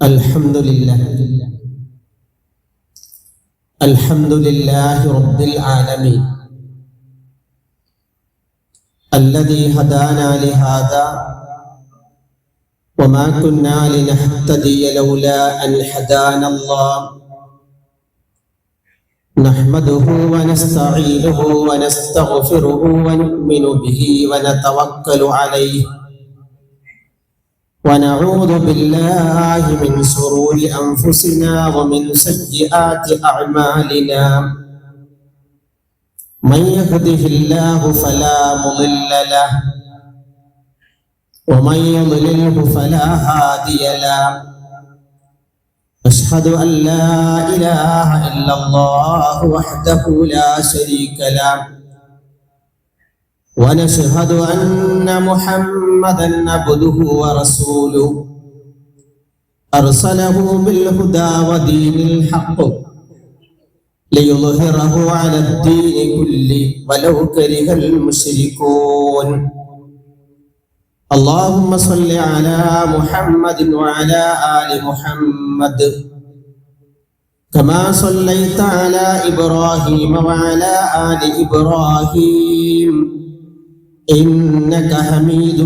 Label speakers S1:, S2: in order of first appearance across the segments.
S1: الحمد لله رب العالمين الذي هدانا لهذا وما كنا لنهتدي لولا أن هدانا الله نحمده ونستعينه ونستغفره ونؤمن به ونتوكل عليه ونعوذ بالله من شرور أنفسنا ومن سيئات أعمالنا من يهده الله فلا مضل له ومن يضلله فلا هادي له أشهد أن لا إله إلا الله وحده لا شريك له ونشهد أن محمدًا عبده ورسوله أرسله بالهدى ودين الحق ليظهره على الدين كله ولو كره المشركون اللهم صل على محمد وعلى آل محمد كما صليت على إبراهيم وعلى آل إبراهيم إنك حميد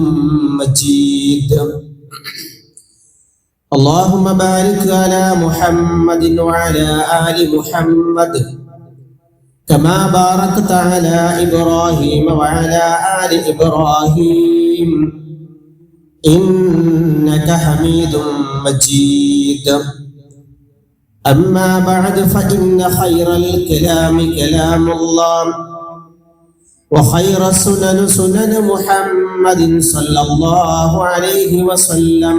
S1: مجيد اللهم بارك على محمد وعلى آل محمد كما باركت على إبراهيم وعلى آل إبراهيم إنك حميد مجيد أما بعد فإن خير الكلام كلام الله وخير السنن سنن محمد صلى الله عليه وسلم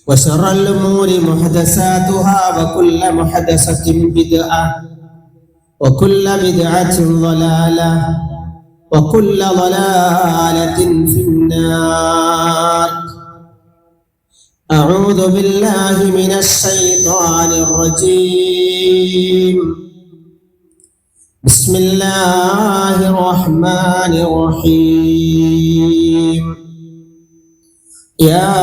S1: وشر الأمور محدثاتها وكل محدثة بدعة وكل بدعة ضلالة وكل ضلالة في النار أعوذ بالله من الشيطان الرجيم بسم الله الرحمن الرحيم يا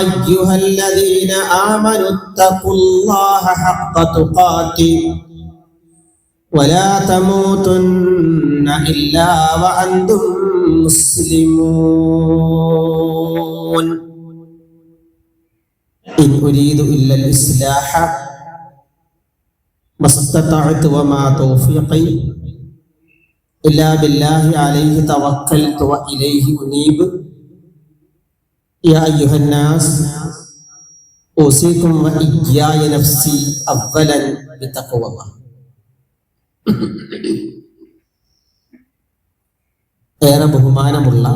S1: أيها الذين آمنوا اتقوا الله حق تقاته ولا تموتن إلا وأنتم مسلمون إن أريد إلا الإصلاح ما استطعت وما توفيقي إلا بالله عليه توكلت وإليه أنيب يا أيها الناس أوصيكم وإياي نفسي أولا بتقوى الله ഏറെ ബഹുമാനമുള്ള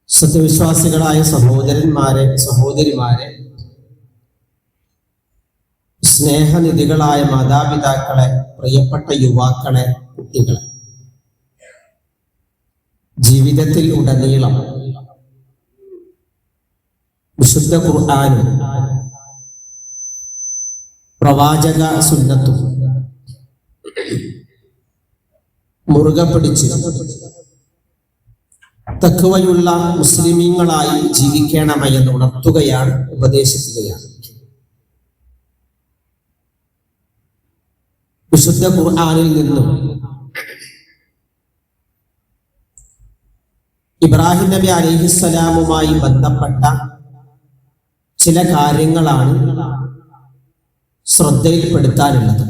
S1: സത്യവിശ്വാസികളായ സഹോദരന്മാരെ സഹോദരിമാരെ സ്നേഹനിധികളായ മാതാപിതാക്കളെ പ്രിയപ്പെട്ട യുവാക്കളെ കുട്ടികളെ ജീവിതത്തിൽ ഉടനീളം വിശുദ്ധ ഖുർആനും പ്രവാചക സുന്നത്തും മുറുകെ പിടിച്ച് തഖ്വയുള്ള മുസ്ലിമീങ്ങളായി ജീവിക്കണമെന്ന് ഉണർത്തുകയാണ്, ഉപദേശിക്കുകയാണ്. വിശുദ്ധ ഖുർആനിൽ നിന്നും ഇബ്രാഹിം നബി അലൈഹിസ്സലാമുമായി ബന്ധപ്പെട്ട ചില കാര്യങ്ങളാണ് ശ്രദ്ധയിൽപ്പെടുത്താനുള്ളത്.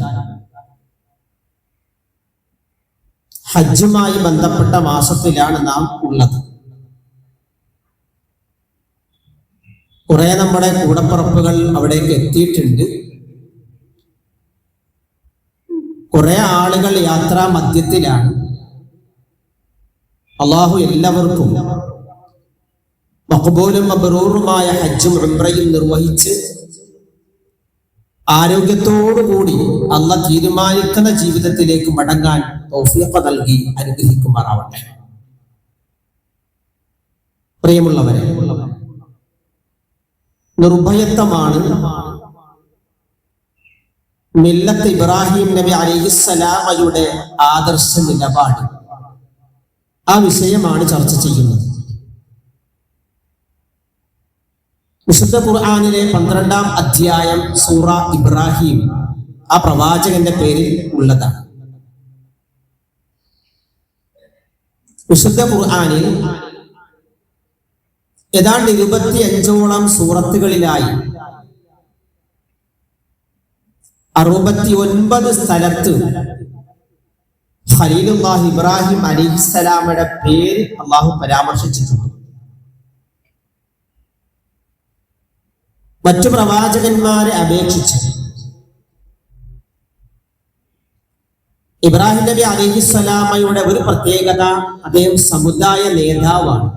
S1: ഹജ്ജുമായി ബന്ധപ്പെട്ട മാസത്തിലാണ് നാം ഉള്ളത്. കുറെ നമ്മുടെ കൂടപ്പുറപ്പുകൾ അവിടേക്ക് എത്തിയിട്ടുണ്ട്. കുറെ ആളുകൾ യാത്രാ മധ്യത്തിലാണ്. അള്ളാഹു എല്ലാവർക്കും മഖ്ബൂലും മബ്റൂറുമായ ഹജ്ജും ഉംറയും നിർവഹിച്ച് ആരോഗ്യത്തോടുകൂടി അള്ളാഹ് തീരുമാനിക്കുന്ന ജീവിതത്തിലേക്ക് മടങ്ങാൻ തൗഫീഖ് നൽകി അനുഗ്രഹിക്കുമാറാവട്ടെ. പ്രിയമുള്ളവരെ, നിർഭയത്വമാണ് മില്ലത്ത് ഇബ്രാഹിം നബി അലൈഹിസ്സലാമയുടെ ആദർശ നിലപാട്. ആ വിഷയമാണ് ചർച്ച ചെയ്യുന്നത്. വിശുദ്ധ ഖുർആനിലെ 12-ാം അധ്യായം സൂറ ഇബ്രാഹിം ആ പ്രവാചകന്റെ പേരിൽ ഉള്ളതാണ്. വിശുദ്ധ ഖുർആനിൽ ഏതാണ്ട് 25ഓളം സൂറത്തുകളിലായി 69 സ്ഥലത്ത് ഖലീലുല്ലാഹി ഇബ്രാഹിം അലൈഹിസ്സലാമയുടെ പേര് അള്ളാഹു പരാമർശിച്ചിട്ടുണ്ട്. മറ്റു പ്രവാചകന്മാരെ അപേക്ഷിച്ച് ഇബ്രാഹിം നബി അലൈഹിസ്സലാമയുടെ ഒരു പ്രത്യേകത, അദ്ദേഹം സമുദായ നേതാവാണ്.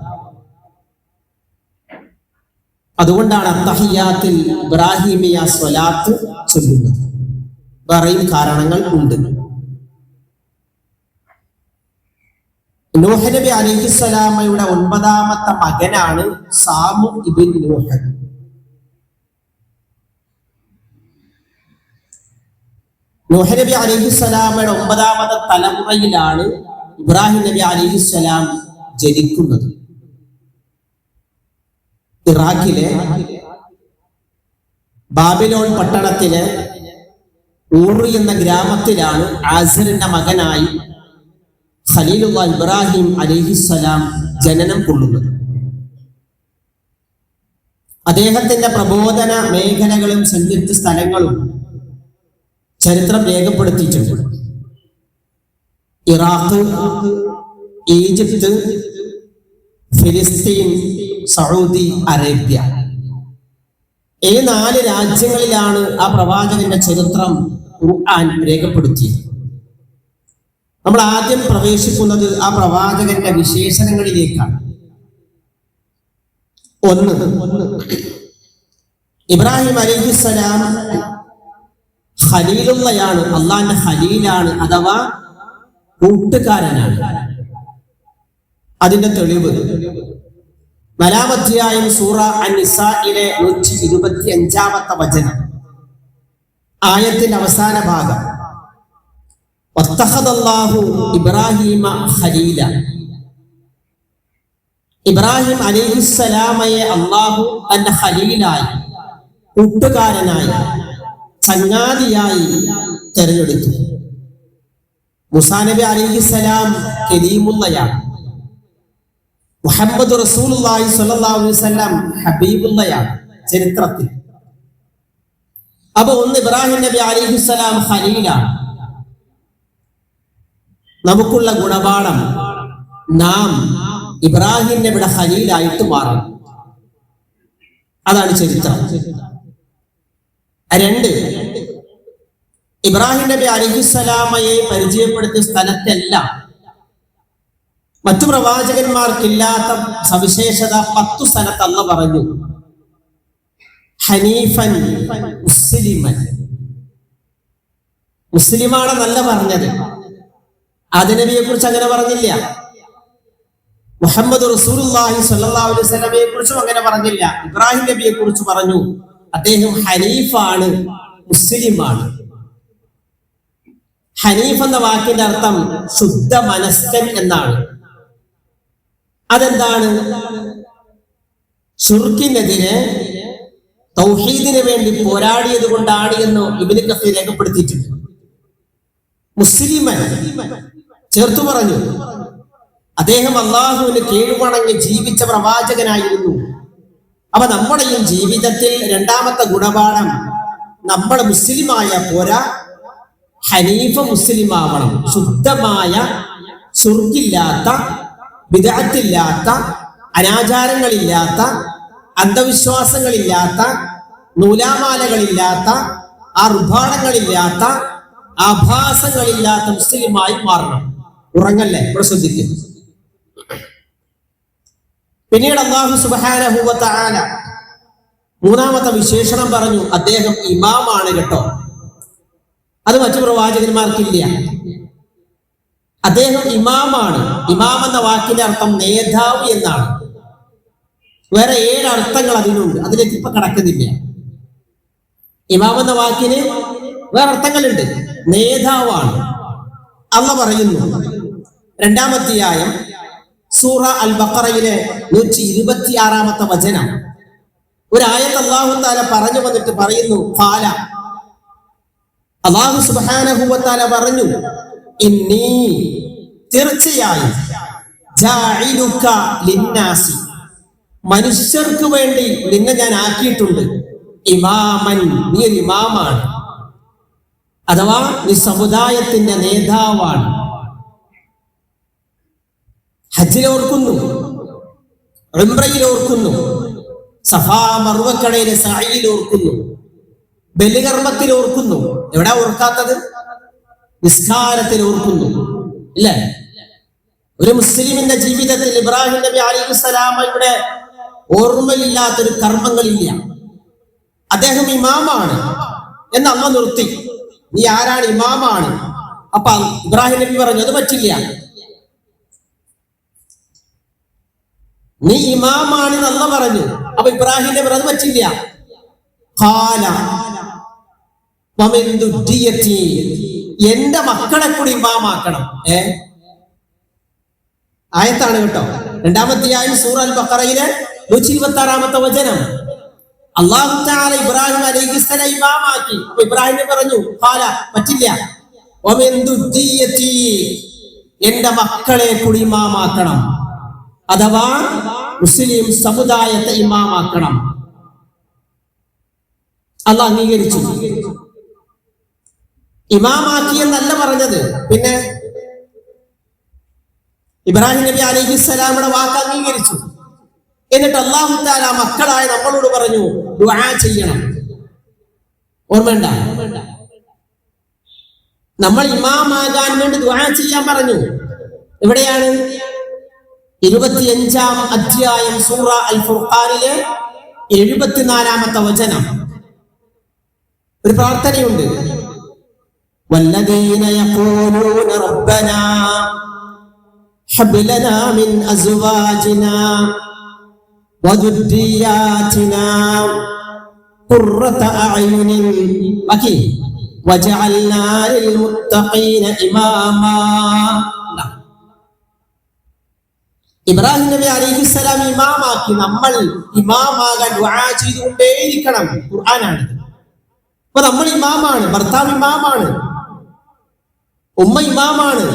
S1: അതുകൊണ്ടാണ് അത്തഹിയ്യാത്തിൽ ഇബ്രാഹിമിയ സ്വലാത്ത് ചൊല്ലുന്നത്. വേറെയും കാരണങ്ങൾ ഉണ്ട്. നൂഹ് നബി അലൈഹിസ്സലാമയുടെ 9ാമത്തെ മകനാണ് സാമു ഇബ്ൻ നൂഹ്. നൂഹ് നബി അലൈഹിസ്സലാമയുടെ 9ാമത്തെ തലമുറയിലാണ് ഇബ്രാഹിം നബി അലൈഹിസ്സലാം ജനിക്കുന്നത്. ഇറാഖിലെ ബാബിലോൺ പട്ടണത്തിലെ ഊറി എന്ന ഗ്രാമത്തിലാണ് ആസറിന്റെ മകനായി ഖലീലുല്ലാഹ് ഇബ്രാഹിം അലൈഹിസ്സലാം ജനനം കൊള്ളുന്നത്. അദ്ദേഹത്തിന്റെ പ്രബോധന മേഖലകളും സഞ്ചരിച്ച സ്ഥലങ്ങളും ചരിത്രം രേഖപ്പെടുത്തിയിട്ടുണ്ട്. Iraq, Egypt, Philistine, Saudi Arabia, ഈ 4 രാജ്യങ്ങളിലാണ് ആ പ്രവാചകന്റെ ചരിത്രം ഖുർആൻ രേഖപ്പെടുത്തിയത്. നമ്മൾ ആദ്യം പ്രവേശിക്കുന്നത് ആ പ്രവാചകന്റെ വിശേഷണങ്ങളിലേക്കാണ്. ഒന്ന്, ഇബ്രാഹിം അലൈഹിസ്സലാം ഖലീലുള്ളയാണ്, അള്ളാന്റെ ഖലീലാണ്, അഥവാ കൂട്ടുകാരനാണ്. അതിന്റെ തെളിവ് 4-ാം അധ്യായം സൂറ അൻ-നിസായിലെ 125-ാമത്തെ വചനം, ആയത്തിന്റെ അവസാന ഭാഗം, വത്തഖദല്ലാഹു ഇബ്രാഹീമ ഖലീല. ഇബ്രാഹിം അലൈഹിസ്സലാമയെ അള്ളാഹു തന്റെ ഖലീലായി, കൂട്ടുകാരനായി, ചങ്ങാതിയായി തെരഞ്ഞെടുത്തു. മൂസാ നബി അലൈഹിസ്സലാം കലീമുള്ളയാണ്. മുഹമ്മദ് റസൂലുള്ളാഹി സ്വല്ലല്ലാഹു അലൈഹി വസല്ലം ഹബീബുള്ളയാണ് ചരിത്രത്തിൽ. അപ്പൊ ഒന്ന്, ഇബ്രാഹിം നബി അലൈഹിസ്സലാം ഖലീലാണ്. നമുക്കുള്ള ഗുണപാഠം, നാം ഇബ്രാഹിം നബിയുടെ ഖലീലായിട്ട് മാറണം. അതാണ് ചരിത്രം. 2, ഇബ്രാഹിം നബി അലൈഹിസ്സലാമയെ പരിചയപ്പെടുത്തിയ സ്ഥലത്തെല്ലാം മറ്റു പ്രവാചകന്മാർക്കില്ലാത്ത സവിശേഷത 10 സ്ഥലത്ത് അല്ലാഹു പറഞ്ഞു. ഹനീഫൻ, മുസ്ലിമൻ. മുസ്ലിമാണെന്നല്ല പറഞ്ഞത്. ആദം നബിയെ കുറിച്ച് അങ്ങനെ പറഞ്ഞില്ല. മുഹമ്മദ് റസൂലുള്ളാഹി സ്വല്ലല്ലാഹു അലൈഹി വസല്ലമയെ കുറിച്ചും അങ്ങനെ പറഞ്ഞില്ല. ഇബ്രാഹിം നബിയെ കുറിച്ച് പറഞ്ഞു, അദ്ദേഹം ഹനീഫാണ്, മുസ്ലിമാണ്. ഹനീഫ് എന്ന വാക്കിന്റെ അർത്ഥം ശുദ്ധ മനസ്കൻ എന്നാണ്. അതെന്താണ്? ശിർക്കിനെതിരെ തൗഹീദിന് വേണ്ടി പോരാടിയത് കൊണ്ടാണ് എന്ന് ഇബ്നു കസീർ രേഖപ്പെടുത്തിയിട്ടുണ്ട്. മുസ്ലിമൻ ചേർത്തു പറഞ്ഞു. അദ്ദേഹം അള്ളാഹുവിന് കീഴ്വണങ്ങി ജീവിച്ച പ്രവാചകനായിരുന്നു. അപ്പൊ നമ്മുടെയും ജീവിതത്തിൽ 2ാമത്തെ ഗുണപാഠം, നമ്മൾ മുസ്ലിമായ പോരാ, ഹനീഫ മുസ്ലിമാവണം. ശുദ്ധമായ, ശിർക്കില്ലാത്ത, ബിദ്അത്തില്ലാത്ത, അനാചാരങ്ങളില്ലാത്ത, അന്ധവിശ്വാസങ്ങളില്ലാത്ത, നൂലാമാലകളില്ലാത്ത, ആർഭാടങ്ങളില്ലാത്ത, ആഭാസങ്ങളില്ലാത്ത മുസ്ലിമായി മാറണം. ഉറങ്ങല്ലേ, ഇവിടെ ശ്രദ്ധിക്കുന്നു. പിന്നീട് അല്ലാഹു സുബ്ഹാനഹു വ തആല 3ാമത്തെ വിശേഷണം പറഞ്ഞു, അദ്ദേഹം ഇമാമാണ് കേട്ടോ. അത് മറ്റു പ്രവാചകന്മാർക്കില്ല. അദ്ദേഹം ഇമാമാണ്. ഇമാം എന്ന വാക്കിന്റെ അർത്ഥം നേതാവ് എന്നാണ്. വേറെ 7 അർത്ഥങ്ങൾ അതിനുണ്ട്, അതിലേക്ക് ഇപ്പൊ കടക്കുന്നില്ല. ഇമാം എന്ന വാക്കിന് വേറെ അർത്ഥങ്ങളുണ്ട്. നേതാവാണ്. അല്ലാഹു പറയുന്നു 2-ാം അധ്യായം സൂറ അൽ ബഖറയിലെ 126-ാമത്തെ വചനം, ഒരു ആയത്ത് അല്ലാഹു തആല പറഞ്ഞു വന്നിട്ട് പറയുന്നു, ഖാല, അല്ലാഹു സുബ്ഹാനഹു വ തആല പറഞ്ഞു, ഇന്നി, തീർച്ചയായും, ജാഇലുക ലിന്നാസി, മനുഷ്യർക്ക് വേണ്ടി നിന്നെ ഞാൻ ആക്കിയിട്ടുണ്ട്, ഇമാമൻ, നീ ഒരു ഇമാമാണ്, അഥവാ നീ സമുദായത്തിന്റെ നേതാവാണ്. ഹജ്ജിൽ ഓർക്കുന്നു, ഉംറയിൽ ഓർക്കുന്നു, സഫാ മർവക്കടയിലെ സഅയിൽ ഓർക്കുന്നു, ബലികർമ്മത്തിൽ ഓർക്കുന്നു. എവിടാ ഓർക്കാത്തത്? നിസ്കാരത്തിൽ ഓർക്കുന്നു, ഇല്ലേ? ഒരു മുസ്ലിമിന്റെ ജീവിതത്തിൽ ഇബ്രാഹിം നബി അലൈഹിസ്സലാമയുടെ ഓർമ്മയില്ലാത്തൊരു കർമ്മങ്ങളില്ല. അദ്ദേഹം ഇമാമാണ് എന്ന് അമ്മ നിർത്തി. നീ ആരാണ്? ഇമാമാണ്. അപ്പൊ ഇബ്രാഹിം നബി പറഞ്ഞു, അത് പറ്റില്ല, നീ ഇമാമാണെന്ന് അല്ല പറഞ്ഞു. അപ്പൊ ഇബ്രാഹിം നബി അത് പറ്റില്ല. ഖാല വമിൻ ദുർരിയതി, എന്റെ മക്കളെ കൂടി ഇമാമാക്കണം. ആയത്താണ് കേട്ടോ, 2-ാമത്തെ സൂറ അൽ ബഖറയിലെ 126-ാമത്തെ വചനം. അല്ലാഹു തആല ഇബ്രാഹിം അലൈഹിസ്സലാം ഇമാമാക്കി. അപ്പൊ ഇബ്രാഹിം പറഞ്ഞു, ഖാല, പറ്റില്ല, വമിൻ ദുർരിയതി, എന്റെ മക്കളെ കൂടി ഇമാമാക്കണം, അഥവാ മുസ്ലിം സമുദായത്തെ ഇമാമാക്കണം. അല്ലാഹ് അംഗീകരിച്ചു. ഇമാമാക്കി എന്നല്ല പറഞ്ഞത്. പിന്നെ ഇബ്രാഹിം നബി അലൈഹിസ്സലാമിന്റെ വാക്ക് അംഗീകരിച്ചു. എന്നിട്ട് അല്ലാഹു തആല മക്കളായ നമ്മളോട് പറഞ്ഞു, ദുആ ചെയ്യണം. ഓർമ്മണ്ട? നമ്മൾ ഇമാമാകാൻ വേണ്ടി ദുആ ചെയ്യാൻ പറഞ്ഞു. എവിടെയാണ്? 25-ാം അധ്യായം സൂറ അൽ ഫുർഖാനിലെ 74-ാമത്തെ വചനം. ഒരു പ്രാർത്ഥനയുണ്ട്. വല്ലദീന യഖൂലൂന റബ്ബനാ ഹബ് ലനാ മിൻ അസ്വാജിനാ വദുർരിയാതിനാ ഖുർറത അഅ്യുനിൻ വജഅൽനാ ലിൽ മുത്തഖീന ഇമാമാ. ഇബ്രാഹിം നബി അലൈഹിസ്സലാം ഇമാമാക്കി. നമ്മൾ ഇമാമാകാൻ ദുആ ചെയ്തുകൊണ്ടേയിരിക്കണം. ഖുർആനാണ്. അപ്പൊ നമ്മൾ ഇമാമാണ്. ഭർത്താവ് ഇമാമാണ്, ഉമ്മ ഇമാമാണ്,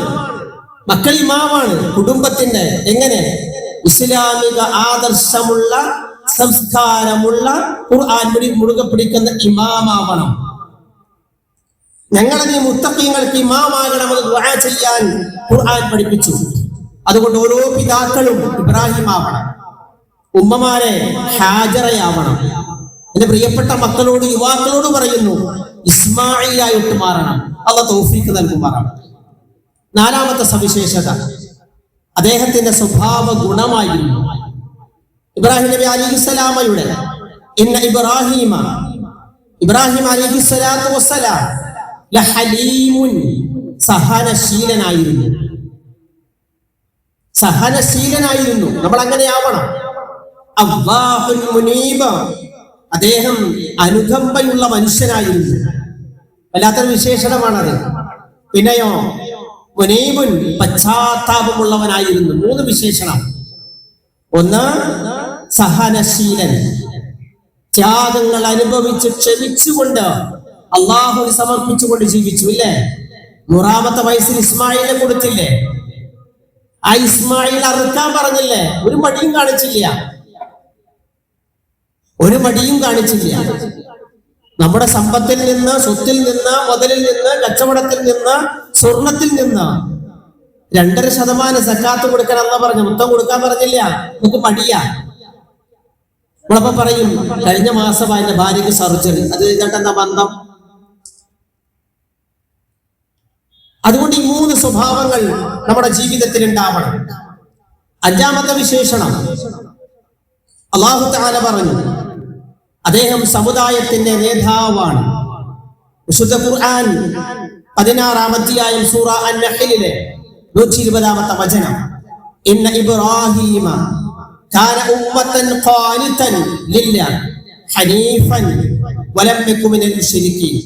S1: മക്കൾ ഇമാമാണ്. കുടുംബത്തിന്റെ എങ്ങനെ ഇസ്ലാമിക ആദർശമുള്ള, സംസ്കാരമുള്ള, ഖുർആൻ മുറുകെ പിടിക്കുന്ന ഇമാമാവണം. ഞങ്ങളെ നീ മുത്തഖീങ്ങൾക്ക് ഇമാമാകണമെന്ന് ദുആ ചെയ്യാൻ ഖുർആൻ പഠിപ്പിച്ചു. അതുകൊണ്ട് ഓരോ പിതാക്കളും ഇബ്രാഹിം ആവണം, ഉമ്മമാരെ ഹാജറയാവണം. എന്റെ പ്രിയപ്പെട്ട മക്കളോട്, യുവാക്കളോട് പറയുന്നു, ഇസ്മായിലായിട്ട് മാറണം. അല്ലാഹു തൗഫീഖ് നൽകുമാറാണ്. 4-ാമത്തെ സവിശേഷത അദ്ദേഹത്തിന്റെ സ്വഭാവ ഗുണമായിരുന്നു. ഇബ്രാഹിം നബി അലൈഹിസ്സലാമയുടെ ഇബ്രാഹിം അലൈഹിസ്സലാത്തു വസ്സലാം ലഹലീമുൻ, സഹനശീലനായിരുന്നു. സഹനശീലനായിരുന്നു. നമ്മൾ അങ്ങനെയാവണം. അവ്വാഹുൻ മുനീബ്, അദ്ദേഹം അനുകമ്പയുള്ള മനുഷ്യനായിരുന്നു. വല്ലാത്തൊരു വിശേഷണമാണത്. പിന്നെയോ മുനീബുൻ, പശ്ചാത്താപമുള്ളവനായിരുന്നു. 3 വിശേഷണം. ഒന്ന്, സഹനശീലൻ, ത്യാഗങ്ങൾ അനുഭവിച്ച് ക്ഷമിച്ചുകൊണ്ട് അള്ളാഹുവിന് സമർപ്പിച്ചുകൊണ്ട് ജീവിച്ചു. ഇല്ലേ? 100-ാമത്തെ വയസ്സിൽ ഇസ്മായിലിനെ കൊടുത്തില്ലേ? ആ ഇസ്മായിൽ അറുക്കാൻ പറഞ്ഞില്ലേ? ഒരു മടിയും കാണിച്ചില്ല. നമ്മുടെ സമ്പത്തിൽ നിന്ന്, സ്വത്തിൽ നിന്ന്, മുതലിൽ നിന്ന്, കച്ചവടത്തിൽ നിന്ന്, സ്വർണത്തിൽ നിന്ന് 2.5% സക്കാത്ത് കൊടുക്കാൻ അല്ലാഹു പറഞ്ഞു. മൊത്തം കൊടുക്കാൻ പറഞ്ഞില്ല. നമുക്ക് മടിയാ. നമ്മളപ്പോ പറയും, കഴിഞ്ഞ മാസം എന്റെ ഭാര്യക്ക് സർജറി, അത് എന്താ ബന്ധം? അതുകൊണ്ട് ഈ 3 സ്വഭാവങ്ങൾ നമ്മുടെ ജീവിതത്തിൽ ഉണ്ടാവണം. 5-ാമത്തെ വിശേഷണം അല്ലാഹു തആല പറഞ്ഞു, അദ്ദേഹം സമുദായത്തിന്റെ നേതാവാണ്. വിശുദ്ധ ഖുർആൻ 16-ാം അധ്യായം സൂറ അൻ-നഹ്ലിലെ 120-ാമത്തെ വചനം, ഇന്ന ഇബ്രാഹീമ കാന ഉമ്മത്തൻ ഖാനിതൻ ലില്ലാഹി ഹനീഫൻ വലം യകു മിനൽ മുശ്രികീൻ.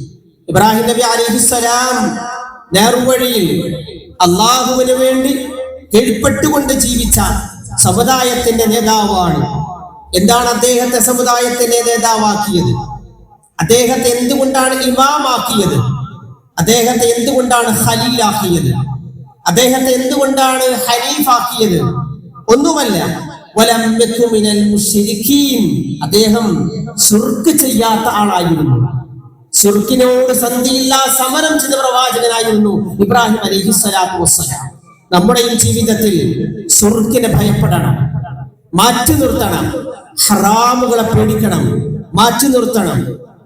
S1: ഇബ്രാഹിം നബി അലൈഹിസ്സലാം നേർവഴിയിൽ അള്ളാഹുവിന് വേണ്ടി കീഴ്പ്പെട്ടുകൊണ്ട് ജീവിച്ച സമുദായത്തിന്റെ നേതാവാണ്. എന്താണ് അദ്ദേഹത്തെ സമുദായത്തിന്റെ നേതാവാക്കിയത്? അദ്ദേഹത്തെ എന്തുകൊണ്ടാണ് ഇമാമാക്കിയത്? അദ്ദേഹത്തെ എന്തുകൊണ്ടാണ് ഖലീലാക്കിയത്? അദ്ദേഹത്തെ എന്തുകൊണ്ടാണ് ഹനീഫാക്കിയത്? ഒന്നുമല്ല, വലം യകു മിനൽ മുശ്രിക്കീൻ, അദ്ദേഹം ശിർക്ക് ചെയ്യാത്ത ആളായിരുന്നു. ശിർക്കിനോട് സന്ധിയില്ല സമരം ചെയ്ത പ്രവാചകനായിരുന്നു ഇബ്രാഹിം അലൈഹിസ്സലാത്തു വസ്സലാം. നമ്മുടെയും ജീവിതത്തിൽ ശിർക്കിനെ ഭയപ്പെടണം, മാറ്റി നിർത്തണം. ഹറാമുകളെ പേടിക്കണം, മാറ്റി നിർത്തണം.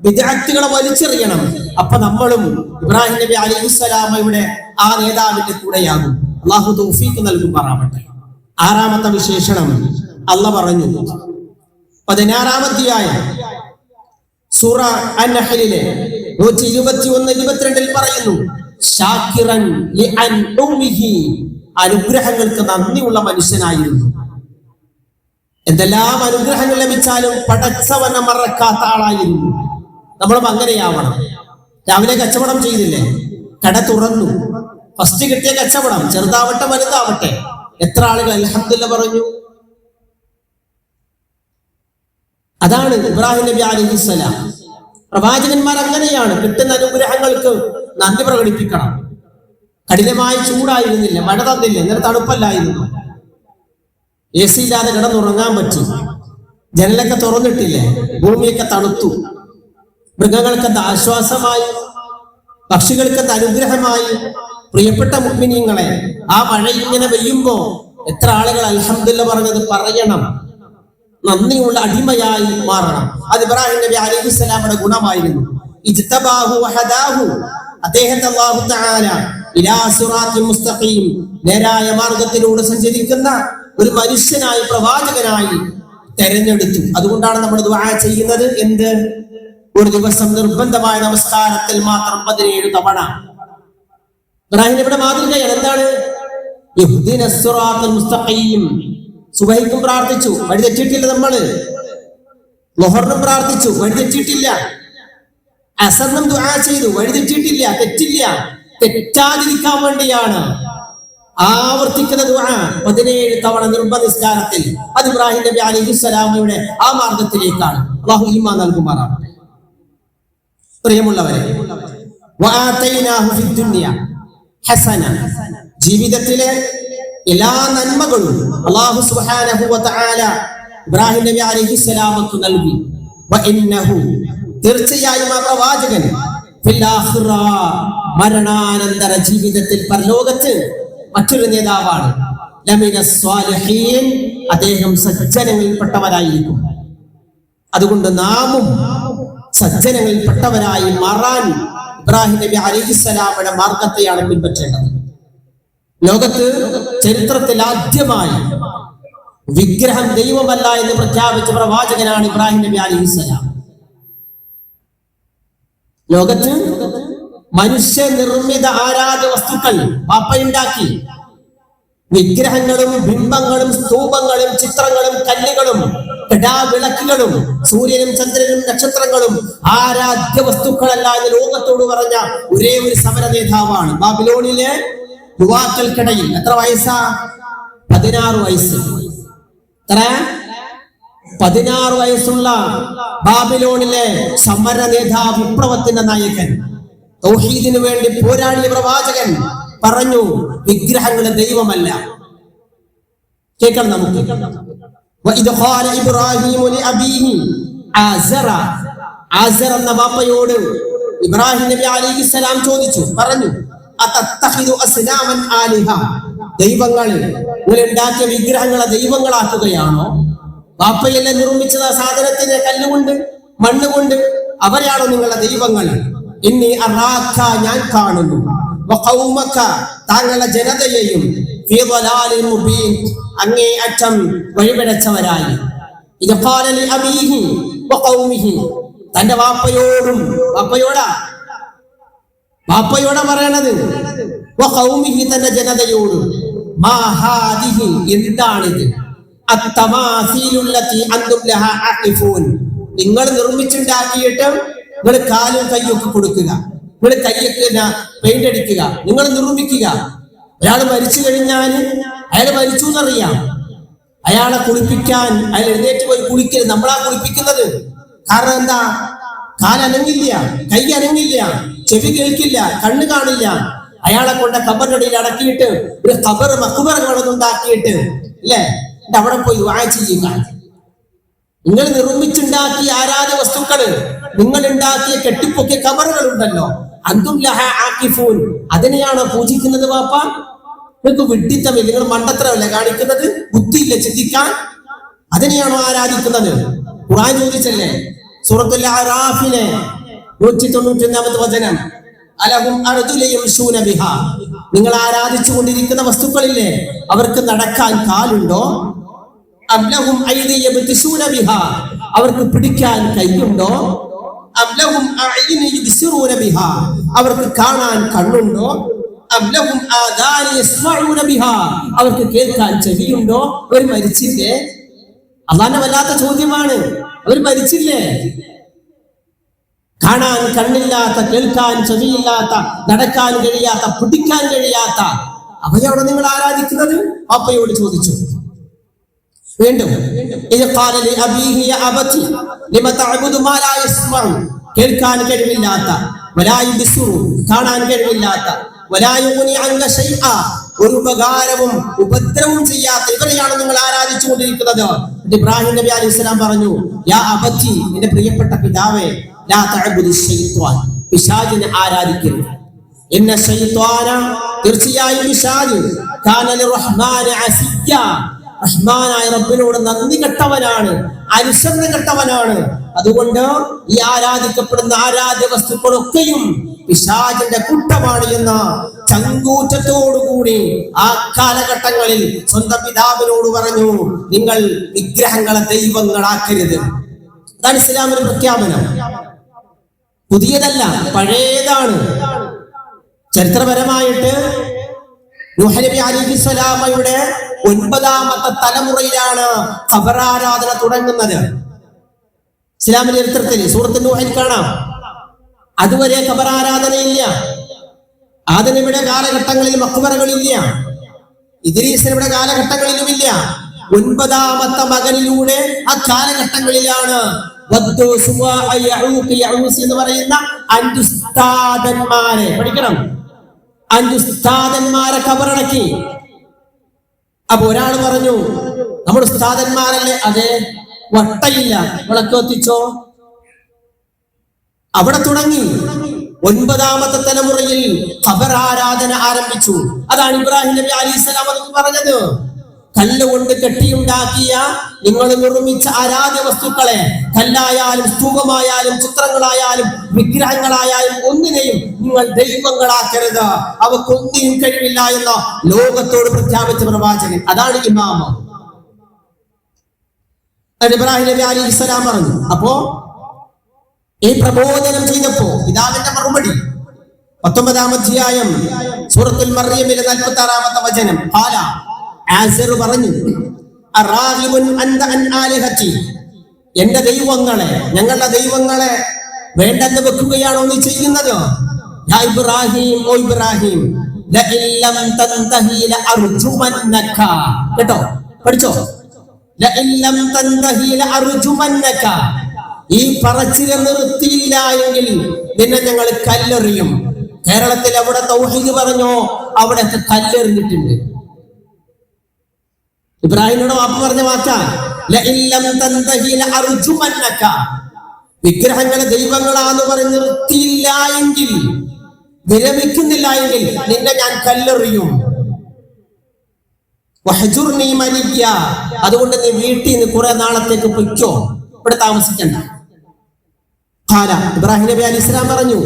S1: ബിദ്അത്തുകളെ വലിച്ചെറിയണം. അപ്പൊ നമ്മളും ഇബ്രാഹിം നബി അലൈഹിസ്സലാമയുടെ ആ നേതാവിന്റെ കൂടെയാകും. അള്ളാഹു തൗഫീഖ് നൽകുമാറാവട്ടെ. ആറാമത്തെ വിശേഷണം അള്ളാഹ് പറഞ്ഞു 16-ാം അധ്യായം സൂറ അൻ-നഹ്ലിലെ 121-22 പറയുന്നു, ശാകിറൻ ലിഅൻഉമിഹി, അനുഗ്രഹങ്ങൾക്ക് നന്ദിയുള്ള മനുഷ്യനായിരുന്നു. എന്തെല്ലാം അനുഗ്രഹങ്ങൾ ലഭിച്ചാലും പടച്ചവനെ മറക്കാത്ത ആളായിരുന്നു. നമ്മളും അങ്ങനെയാവണം. രാവിലെ കച്ചവടം ചെയ്തില്ലേ, കട തുറന്നു, ഫസ്റ്റ് കിട്ടിയ കച്ചവടം ചെറുതാവട്ടെ വലുതാവട്ടെ, എത്ര ആളുകൾ അൽഹംദുലില്ലാഹ് പറഞ്ഞു. അതാണ് ഇബ്രാഹിം നബി അലൈഹിസ്സലാം. പ്രവാചകന്മാർ അങ്ങനെയാണ്, കിട്ടുന്ന അനുഗ്രഹങ്ങൾക്ക് നന്ദി പ്രകടിപ്പിക്കണം. കഠിനമായ ചൂടായിരുന്നില്ല, മഴ തന്നില്ല, ഇന്നലെ തണുപ്പല്ലായിരുന്നു, AC ഇല്ലാതെ കിടന്നുറങ്ങാൻ പറ്റി, ജനലൊക്കെ തുറന്നിട്ടില്ലേ, ഭൂമിയൊക്കെ തണുത്തു, മൃഗങ്ങൾക്കത് ആശ്വാസമായി, പക്ഷികൾക്കത് അനുഗ്രഹമായി. പ്രിയപ്പെട്ട മുഅ്മിനീങ്ങളെ, ആ മഴ ഇങ്ങനെ പെയ്യുമ്പോ എത്ര ആളുകൾ അൽഹംദുലില്ലാഹ് പറഞ്ഞത് പറയണം, നന്ദിയുള്ള അടിമയായി മാറണം. അത് ഇബ്രാഹിം നബി അലൈഹിസ്സലാമയുടെ ഗുണമായിരുന്നു. ഇജ്തബാഹു വഹദാഹു, അദ്ദേഹത്തെ അല്ലാഹു തആല ഇലാ സിറാത്തിൽ മുസ്തഖീം, നേരായ മാർഗത്തിലൂടെ സഞ്ചരിക്കുന്ന ഒരു മനുഷ്യനായി, പ്രവാചകനായി തെരഞ്ഞെടുത്തു. അതുകൊണ്ടാണ് നമ്മൾ ദുആ ചെയ്യുന്നത്. എന്ത്? ഒരു ദിവസം നിർബന്ധമായ നമസ്കാരത്തിൽ മാത്രം 17 തവണ. ഇബ്രാഹിം നബിയുടെ മാതൃകയാണ്. എന്താണ്? ഇഹ്ദിനസ് സിറാത്തൽ മുസ്തഖീം. സുബഹിക്കും പ്രാർത്ഥിച്ചു, വഴി തെറ്റിയിട്ടില്ല. നമ്മള് ളുഹറിനും പ്രാർത്ഥിച്ചു, വഴി തെറ്റിയിട്ടില്ല. അസറിനും ദുആ ചെയ്തു, വഴി തെറ്റിയിട്ടില്ല, തെറ്റില്ല. തെറ്റാതിരിക്കാൻ വേണ്ടിയാണ് ആവർത്തിക്കുന്ന ദുആ 17 തവണ നിർബന്ധ നിസ്കാരത്തിൽ. അത് ഇബ്രാഹിം നബി അലൈഹിസ്സലാമയുടെ ആ മാർഗത്തിലേക്കാണ്. അല്ലാഹു ഈമാൻ നൽകുമാറാകട്ടെ. പ്രിയമുള്ളവരെ, വആതൈനാഹു ഫിദ്ദുനിയ ഹസന, ജീവിതത്തിലെ എല്ലാ നന്മകളും അല്ലാഹു സുബ്ഹാനഹു വ തആല ഇബ്രാഹിം നബി അലൈഹിസ്സലാമക്ക് നൽകി. വഇന്നഹു, തീർച്ചയായും ആ പ്രവാചകൻ, ഫിൽ ആഖിറ, മരണാനന്തര ജീവിതത്തിൽ, പരലോകത്ത് മറ്റൊരു നേതാവാണ്. ലമിനസ് സ്വാലിഹീൻ, അദ്ദേഹം സജ്ജനങ്ങളിൽപ്പെട്ടവരായിരിക്കും. അതുകൊണ്ട് നാമും സജ്ജനങ്ങളിൽപ്പെട്ടവരായി മാറാൻ ഇബ്രാഹിം നബി അലൈഹിസ്സലാമയുടെ മാർഗത്തെയാണ് പിൻപറ്റേണ്ടത്. ലോകത്ത് ചരിത്രത്തിൽ ആദ്യമായി വിഗ്രഹം ദൈവമല്ല എന്ന് പ്രഖ്യാപിച്ച പ്രവാചകനാണ് ഇബ്രാഹിം നബി അലൈഹിസ്സലാം. ലോകത്ത് മനുഷ്യ നിർമ്മിത ആരാധ്യ വസ്തുക്കൾ പാപ്പയുണ്ടാക്കി. വിഗ്രഹങ്ങളും ബിംബങ്ങളും സ്തൂപങ്ങളും ചിത്രങ്ങളും കല്ലുകളും വിളക്കുകളും സൂര്യനും ചന്ദ്രനും നക്ഷത്രങ്ങളും ആരാധ്യ വസ്തുക്കളല്ല എന്ന് ലോകത്തോട് പറഞ്ഞ ഒരേ ഒരു സമര നേതാവാണ്. ബാബിലോണിലെ യുവാക്കൾക്കിടയിൽ എത്ര വയസ്സാ? 16 വയസ്സ്. എത്ര? 16 വയസ്സുള്ള ബാബിലോണിലെ സമര നേതാവ്, വിപ്ലവത്തിന്റെ നായകൻ, തൗഹീദിനു വേണ്ടി പോരാടിയ പ്രവാചകൻ പറഞ്ഞു, വിഗ്രഹങ്ങളെ ദൈവമല്ല. കേൾക്കണം നമുക്ക്. വഇദ് ഖാല ഇബ്രാഹീമു ലിഅബീഹി ആസറ, ആസർ എന്ന ബാപ്പയോട് ഇബ്രാഹിം നബി അലൈഹിസ്സലാം ചോദിച്ചു, പറഞ്ഞു, അതത്തഖിദു അസ്നാമൻ ആലിഹ, ദൈവങ്ങളെ, നിങ്ങൾ ഉണ്ടാക്കിയ വിഗ്രഹങ്ങളെ ദൈവങ്ങളാക്കുകയാണോ? ബാപ്പയെല്ലാം നിർമ്മിച്ചത് സാധനത്തിന്റെ കല്ലുകൊണ്ട്, മണ്ണുകൊണ്ട്, അവരാണോ നിങ്ങളുടെ ദൈവങ്ങൾ? ഇന്നി അറാക, ഞാൻ കാണുന്നു, വഖൗമക, താങ്കളുടെ ജനതയെയും, ഫീ ളലാലിൻ മുബീൻ, അങ്ങേ അറ്റം വഴിപിഴച്ചവരായി. ഇത് ഖാല ലിഅബീഹി വഖൗമിഹി, തന്റെ വാപ്പയോടും, വാപ്പയോടാ പറയണത്, വഖൗമിഹി, തന്റെ ജനതയോടും, മാ ഹാദിഹി, എന്താണിത്, അത്തമാസീലുല്ലതി അൻതും ലഹാ ആഖിഫൂൻ, നിങ്ങൾ നിർമ്മിച്ചുണ്ടാക്കിയിട്ട് നിങ്ങൾ കാലും കൈയൊക്കെ കൊടുക്കുക, നിങ്ങൾ കൈയൊക്കെ പെയിന്റ് അടിക്കുക, നിങ്ങൾ നിർമ്മിക്കുക. ഒരാൾ മരിച്ചു കഴിഞ്ഞാൽ അയാൾ മരിച്ചു എന്നറിയാം, അയാളെ കുളിപ്പിക്കാൻ അയാൾ എഴുന്നേറ്റ് പോയി കുളിക്കരുത്. നമ്മളാ കുളിപ്പിക്കുന്നത്. കാരണം എന്താ? കാലനങ്ങില്ല, കൈ അനങ്ങില്ല, ചെവി കേൾക്കില്ല, കണ്ണ് കാണില്ല. അയാളെ കൊണ്ട് ഖബറിനടിയിൽ അടക്കിയിട്ട് ഒരു ഖബർ മഖ്ബറകളുണ്ടാക്കിയിട്ട് അല്ലേ അവിടെ പോയി ദുആ ചെയ്യുക. നിങ്ങൾ നിർമ്മിച്ചുണ്ടാക്കിയ ആരാധ്യ വസ്തുക്കള്, നിങ്ങൾ ഉണ്ടാക്കിയ കെട്ടിപ്പൊക്കിയ ഖബറുകൾ ഉണ്ടല്ലോ, അന്തും ലഹാ ആകിഫൂൻ, അതിനെയാണോ പൂജിക്കുന്നത്? വാപ്പ, നിങ്ങൾക്ക് വിഡ്ഢിത്തമില്ല, നിങ്ങൾ മണ്ടത്തരമല്ലേ കാണിക്കുന്നത്? ബുദ്ധിയില്ല ചിന്തിക്കാൻ? അതിനെയാണോ ആരാധിക്കുന്നത്? ഖുർആൻ ചോദിച്ചല്ലേ സൂറത്തുൽ അറാഫിലെ 191 വചനം, അലഹും അർജുലൻ യംശൂന ബിഹാ, നിങ്ങൾ ആരാധിച്ചു കൊണ്ടിരിക്കുന്ന വസ്തുക്കളില്ലേ, അവർക്ക് നടക്കാൻ കാലുണ്ടോ? അം ലഹും ഐദി യബ്തിശൂന ബിഹാ, അവർക്ക് പിടിക്കാൻ കൈയുണ്ടോ? അം ലഹും അഅ്യുനു യബ്സിറൂന ബിഹാ, അവർക്ക് കാണാൻ കണ്ണുണ്ടോ? അം ലഹും ആദാനി യസ്മഊന ബിഹാ, അവർക്ക് കേൾക്കാൻ ചെവിയുണ്ടോ? അവർ മരിച്ചില്ലേ? അല്ലാഹുവിന്റെ വല്ലാത്ത ചോദ്യമാണ്. അവർ മരിച്ചില്ലേ? കാണാൻ കണ്ണില്ലാത്ത, കേൾക്കാൻ ചെവിയില്ലാത്ത, നടക്കാൻ കഴിയാത്ത, പിടിക്കാൻ കഴിയാത്ത അവയോടെ നിങ്ങൾ ആരാധിക്കുന്നത്? അപ്പയോട് ചോദിച്ചു. വീണ്ടും കേൾക്കാൻ കഴിവില്ലാത്ത, കാണാൻ കഴിവില്ലാത്ത, ഒരു ഉപകാരവും ഉപദ്രവവും ചെയ്യാത്ത ഇവരെയാണ് നിങ്ങൾ ആരാധിച്ചു കൊണ്ടിരിക്കുന്നത്. ഇബ്രാഹിം നബി അലൈഹി സ്വലാം പറഞ്ഞു, യാ അബത്തി, എന്റെ പ്രിയപ്പെട്ട പിതാവേ, ലാ തഅബുദു ശൈത്വാൻ, പിശാചിനെ ആരാധിക്കരുത്. ഇന്ന ശൈത്വാന, തീർച്ചയായും പിശാച്, കാന ലിർറഹ്മാനി അസിയ്യ, റഹ്മാനായ റബ്ബിനോട് നന്ദി കെട്ടവനാണ്, അനുസരണ കെട്ടവനാണ്. അതുകൊണ്ട് ഈ ആരാധിക്കപ്പെടുന്ന ആരാധ്യ വസ്തുക്കളൊക്കെയും പിശാചിന്റെ കൂട്ടമാണ് എന്ന ചങ്കൂറ്റത്തോടുകൂടി ആ കാലഘട്ടങ്ങളിൽ സ്വന്തം പിതാവിനോട് പറഞ്ഞു, നിങ്ങൾ വിഗ്രഹങ്ങളെ ദൈവങ്ങളാക്കരുത്. അതാണ് ഇസ്ലാമിന്റെ പ്രഖ്യാപനം. പുതിയതല്ല, പഴയതാണ്. ചരിത്രപരമായിട്ട് നൂഹ് നബി അലൈഹിസ്സലാമയുടെ 9ാമത്തെ തലമുറയിലാണ് ഖബറാരാധന തുടങ്ങുന്നത്. ഇസ്ലാമിന്റെ ചരിത്രത്തിൽ സൂറത്തുൽ നൂഹിൽ കാണാം. അതുവരെ ഖബറാരാധനയില്ല. ആദനബിയുടെ കാലഘട്ടങ്ങളിൽ മഖ്ബറകളില്ല. ഇദ്രീസിന്റെ കാലഘട്ടങ്ങളിലുമില്ല. 9ാമത്തെ മകനിലൂടെ ആ കാലഘട്ടങ്ങളിലാണ് എന്ന് പറയുന്ന 5 ഉസ്താദന്മാരെ പഠിക്കണം. 5 ഉസ്താദന്മാരെ ഖബറടക്കി. അപ്പൊ ഒരാൾ പറഞ്ഞു, നമ്മുടെ ഉസ്താദന്മാരല്ലേ? അതെ. വട്ടയില്ല, വിളക്ക് കത്തിച്ചോ. അവിടെ തുടങ്ങി 9ാമത്തെ തലമുറയിൽ ഖബറാരാധന ആരംഭിച്ചു. അതാണ് ഇബ്രാഹിം നബി അലൈഹിസ്സലാം പറഞ്ഞത്. കല്ലുകൊണ്ട് കെട്ടിയുണ്ടാക്കിയ, നിങ്ങൾ നിർമ്മിച്ച ആരാധ്യ വസ്തുക്കളെ, കല്ലായാലും സ്തൂപമായാലും ചിത്രങ്ങളായാലും വിഗ്രഹങ്ങളായാലും ഒന്നിനെയും നിങ്ങൾ ദൈവങ്ങളാക്കരുത്. അവക്കൊന്നിനും കഴിവില്ല എന്ന് ലോകത്തോട് പ്രഖ്യാപിച്ച പ്രവാചകൻ. അതാണ് ഇമാമ. ഇബ്രാഹിം നബി അലൈഹിസ്സലാം പറഞ്ഞു. അപ്പോ ഈ പ്രബോധനം ചെയ്തപ്പോ പിതാവിന്റെ മറുപടി 19ാം അധ്യായം സൂറത്തുൽ മർയമിലെ 46ാമത്തെ വചനം, ഖാല, ആസിർ പറഞ്ഞു, അറാഗിബുൻ അൻത അൻ ആലിഹതി, എന്റെ ദൈവങ്ങളെ, ഞങ്ങളുടെ ദൈവങ്ങളെ വേണ്ടെന്ന് വെക്കുകയാണോ നീ ചെയ്യുന്നത്? യാ ഇബ്രാഹിം, ഓ ഇബ്രാഹിം, ലഇൻ ലം തൻതഹി ലഅർജുമന്നക. കേട്ടോ, പഠിച്ചോ. ലഇൻ ലം തൻതഹി ലഅർജുമന്നക, ഈ പറച്ചില് നിർത്തിയില്ല എങ്കിൽ നിന്നെ ഞങ്ങൾ കല്ലെറിയും. കേരളത്തിൽ അവിടെ തൗഹീദ് പറഞ്ഞോ, അവിടെ കല്ലെറിഞ്ഞിട്ടുണ്ട്. ഇബ്രാഹിമിനോട് വാപ്പ പറഞ്ഞ വാക്കാ, ലഇൻ ലം തൻതഹി ലഅർജുമന്നക, വിഗ്രഹങ്ങളെ ദൈവങ്ങളാന്ന് പറഞ്ഞ് നിർത്തിയില്ല എങ്കിൽ, വിരമിക്കുന്നില്ല എങ്കിൽ നിന്നെ ഞാൻ കല്ലെറിയും. വഹ്ജുർനി മലിയ, അതുകൊണ്ട് നീ വീട്ടിൽ നിന്ന് കുറെ നാളത്തേക്ക് പൊയ്ക്കോ, ഇവിടെ താമസിക്കണ്ട. ഖാല, ഇബ്രാഹിം നബി അലൈഹി സ്വലാം പറഞ്ഞു,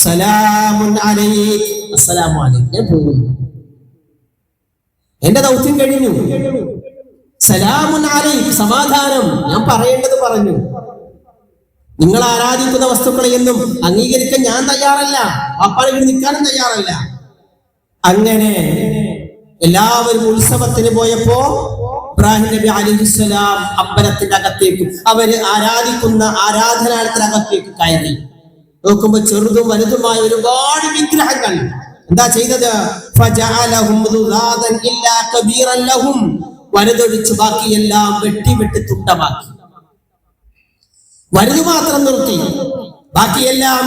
S1: സലാമുൻ അലൈക്, അസ്സലാമു അലൈക്കും, ഞാൻ പോകുന്നു, എന്റെ ദൗത്യം കഴിഞ്ഞു. സലാമുൻ അലൈക്, സമാധാനം, ഞാൻ പറയേണ്ടത് പറഞ്ഞു. നിങ്ങൾ ആരാധിക്കുന്ന വസ്തുക്കളെ എന്നും അംഗീകരിക്കാൻ ഞാൻ തയ്യാറല്ല, അപ്പാടെ നിൽക്കാനും തയ്യാറല്ല. അങ്ങനെ എല്ലാവരും ഉത്സവത്തിന് പോയപ്പോ ഇബ്രാഹിം നബി അലൈഹിസ്സലാം അമ്പലത്തിന്റെ അകത്തേക്ക്, അവര് ആരാധിക്കുന്ന ആരാധനാലയത്തിനകത്തേക്ക് കയറി. നോക്കുമ്പോ ചെറുതും വലുതുമായ ഒരുപാട് വിഗ്രഹങ്ങൾ. എന്താ ചെയ്തത്? ഫജഅലഹും ദുദാദൻ ഇല്ലാ കബീറൻ ലഹും വലുതൊഴിച്ച് ബാക്കിയെല്ലാം വെട്ടി വെട്ടി തുണ്ടമാക്കി. വലുത് മാത്രം നിർത്തി, ബാക്കിയെല്ലാം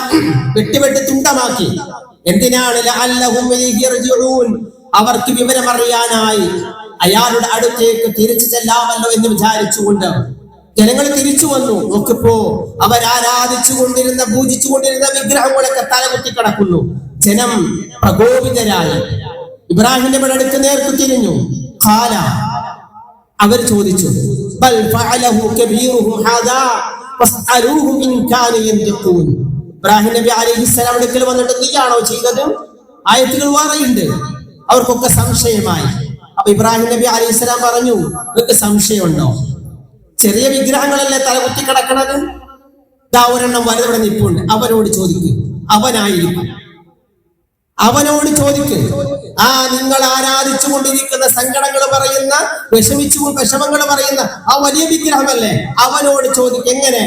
S1: വെട്ടി തുണ്ടമാക്കി. എന്തിനാണ്? ലഅല്ലഹും യർജിഊൻ, അവർക്ക് വിവരമറിയാനായി, അയാളുടെ അടുത്തേക്ക് തിരിച്ചു ചെല്ലാമല്ലോ എന്ന് വിചാരിച്ചുകൊണ്ട് ജനങ്ങൾ തിരിച്ചു വന്നു. നോക്കിപ്പോ അവരാരാധിച്ചു കൊണ്ടിരുന്ന പൂജിച്ചു കൊണ്ടിരുന്ന വിഗ്രഹങ്ങളൊക്കെ തലകുത്തി കിടക്കുന്നു. ജനം പ്രകോപിതരായി ഇബ്രാഹിം നബിയുടെ അടുത്ത് നേർക്ക് തിരിഞ്ഞു. ഖാല, അവർ ചോദിച്ചു, ബൽ ഫഅലഹു കബീറുഹും ഹാദാ ഫസ്അലൂഹും ഇൻ കാനൂ യൻതിഖൂൻ. ഇബ്രാഹിം നബി അലൈഹിസ്സലാം അടുക്കൽ വന്നിട്ട്, നീയാണോ ചെയ്തത്? ആയത്തുകൾ വേറെയുണ്ട്. അവർക്കൊക്കെ സംശയമായി. അപ്പൊ ഇബ്രാഹിം നബി അലൈഹിസ്സലാം പറഞ്ഞു, നിങ്ങൾക്ക് സംശയമുണ്ടോ? ചെറിയ വിഗ്രഹങ്ങളല്ലേ തലകുത്തി കിടക്കണത്? ദാ ഒരെണ്ണം വലുതവിടെ നിൽപ്പുണ്ട്, അവനോട് ചോദിക്കും, അവനായിരിക്കും. അവനോട് ചോദിക്ക്. നിങ്ങൾ ആരാധിച്ചു കൊണ്ടിരിക്കുന്ന, സങ്കടങ്ങൾ പറയുന്ന, വിഷമങ്ങൾ പറയുന്ന ആ വലിയ വിഗ്രഹമല്ലേ, അവനോട് ചോദിക്കും. എങ്ങനെ?